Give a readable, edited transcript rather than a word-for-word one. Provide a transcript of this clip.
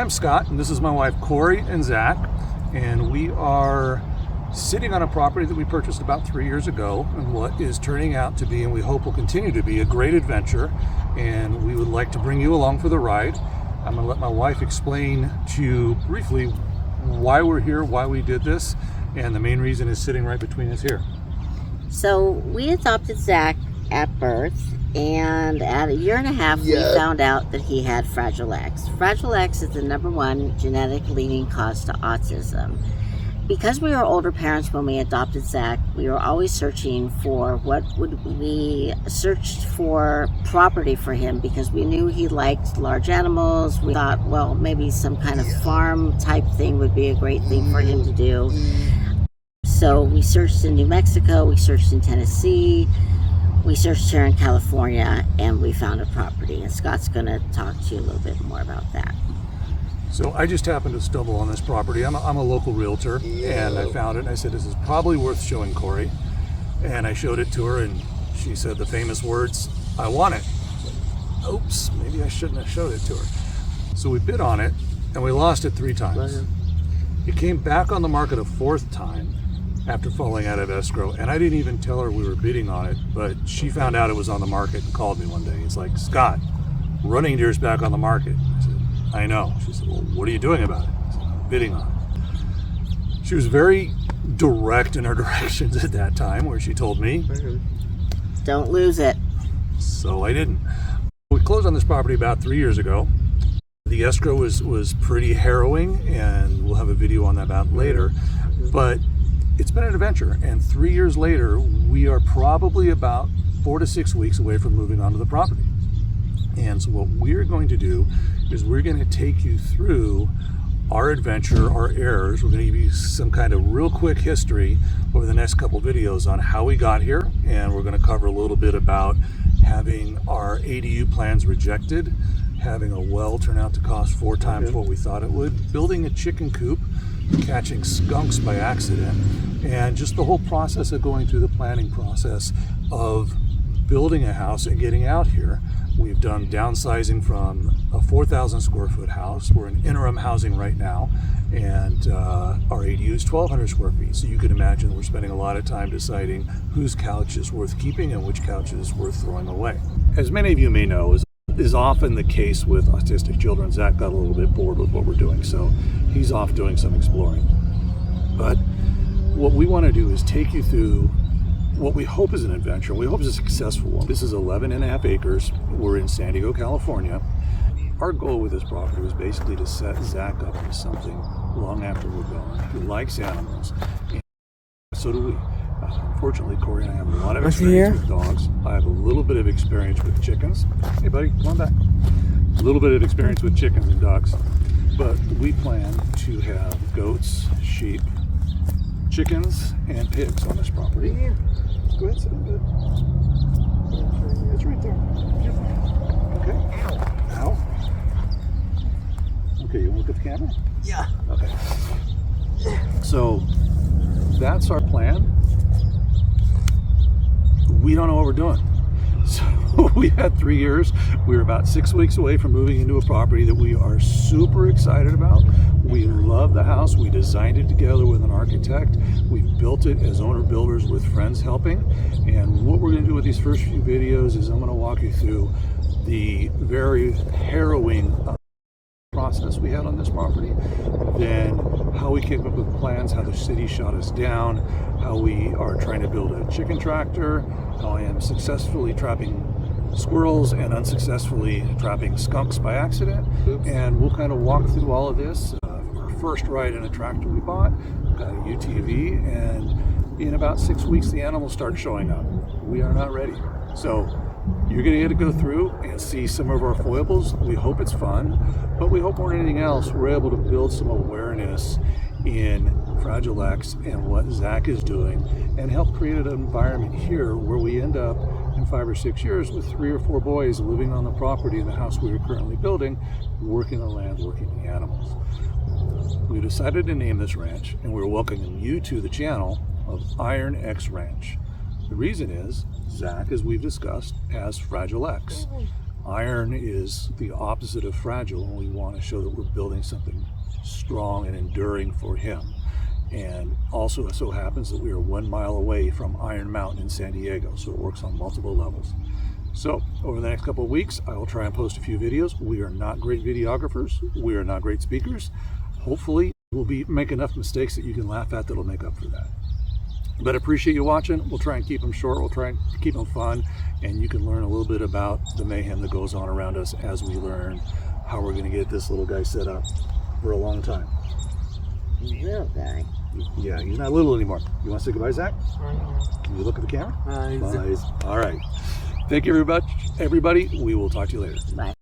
I'm Scott, and this is my wife, Cori and Zach, and we are sitting on a property that we purchased about 3 years ago, and what is turning out to be, and we hope will continue to be, a great adventure, and we would like to bring you along for the ride. I'm going to let my wife explain to you briefly why we're here, why we did this, and the main reason is sitting right between us here. So we adopted Zach at birth, and at 1.5 years, we found out that he had Fragile X. Fragile X is the #1 genetic leading cause to autism. Because we were older parents when we adopted Zach, we were always searching for we searched for property for him because we knew he liked large animals. We thought, well, maybe some kind of farm type thing would be a great thing for him to do. So we searched in New Mexico, we searched in Tennessee, we searched here in California, and we found a property. And Scott's going to talk to you a little bit more about that. So I just happened to stumble on this property. I'm a local realtor, and I found it, and I said, this is probably worth showing Cori. And I showed it to her, and she said the famous words, "I want it." Oops, maybe I shouldn't have showed it to her. So we bid on it, and we lost it 3 times. It came back on the market a 4th time after falling out of escrow, and I didn't even tell her we were bidding on it, but she found out it was on the market and called me one day. It's like, "Scott, running deer's back on the market." I said, "I know." She said, "Well, what are you doing about it?" I said, "I'm bidding on it." She was very direct in her directions at that time, where she told me, Don't lose it. So I didn't. We closed on this property about 3 years ago. The escrow was pretty harrowing, and we'll have a video on that about later, but it's been an adventure, and 3 years later, we are probably about 4 to 6 weeks away from moving onto the property. And so what we're going to do is we're going to take you through our adventure, our errors. We're going to give you some kind of real quick history over the next couple videos on how we got here, and we're going to cover a little bit about having our ADU plans rejected, having a well turn out to cost 4 times what we thought it would, building a chicken coop, catching skunks by accident, and just the whole process of going through the planning process of building a house and getting out here. We've done downsizing from a 4,000 square foot house. We're in interim housing right now, and our ADU is 1,200 square feet. So you can imagine we're spending a lot of time deciding whose couch is worth keeping and which couch is worth throwing away. As many of you may know, is often the case with autistic children. Zach got a little bit bored with what we're doing, so he's off doing some exploring. But what we want to do is take you through what we hope is an adventure. We hope it's a successful one. This is 11.5 acres. We're in San Diego, California. Our goal with this property was basically to set Zach up for something long after we're gone. He likes animals, and so do we. Unfortunately, Cori and I have a lot of experience with dogs. I have a little bit of experience with chickens. Hey buddy, come on back. A little bit of experience with chickens and ducks. But we plan to have goats, sheep, chickens, and pigs on this property. Here. Go ahead, sit good. It's right there. Okay. Ow. Okay, you want to look at the camera? Yeah. Okay. So that's our plan. We don't know what we're doing. So we had 3 years. We were about 6 weeks away from moving into a property that we are super excited about. We love the house. We designed it together with an architect. We've built it as owner builders with friends helping. And what we're going to do with these first few videos is I'm going to walk you through the very harrowing process we had on this property, then how we came up with plans, how the city shot us down, how we are trying to build a chicken tractor, how I am successfully trapping squirrels and unsuccessfully trapping skunks by accident. And we'll kind of walk through all of this. Our first ride in a tractor we bought, got a UTV, and in about 6 weeks the animals start showing up. We are not ready. So you're going to get to go through and see some of our foibles. We hope it's fun, but we hope more than anything else, we're able to build some awareness in Fragile X and what Zach is doing, and help create an environment here where we end up in 5 or 6 years with 3 or 4 boys living on the property in the house we are currently building, working the land, working the animals. We decided to name this ranch, and we're welcoming you to the channel of Iron X Ranch. The reason is, Zach, as we've discussed, has Fragile X. Iron is the opposite of fragile, and we want to show that we're building something strong and enduring for him. And also it so happens that we are 1 mile away from Iron Mountain in San Diego, so it works on multiple levels. So over the next couple of weeks, I will try and post a few videos. We are not great videographers. We are not great speakers. Hopefully we'll make enough mistakes that you can laugh at that'll make up for that. But I appreciate you watching. We'll try and keep them short. We'll try and keep them fun. And you can learn a little bit about the mayhem that goes on around us as we learn how we're going to get this little guy set up for a long time. Little guy. Yeah, he's not little anymore. You want to say goodbye, Zach? Can you look at the camera? Bye. Bye. All right. Thank you, everybody. We will talk to you later. Bye.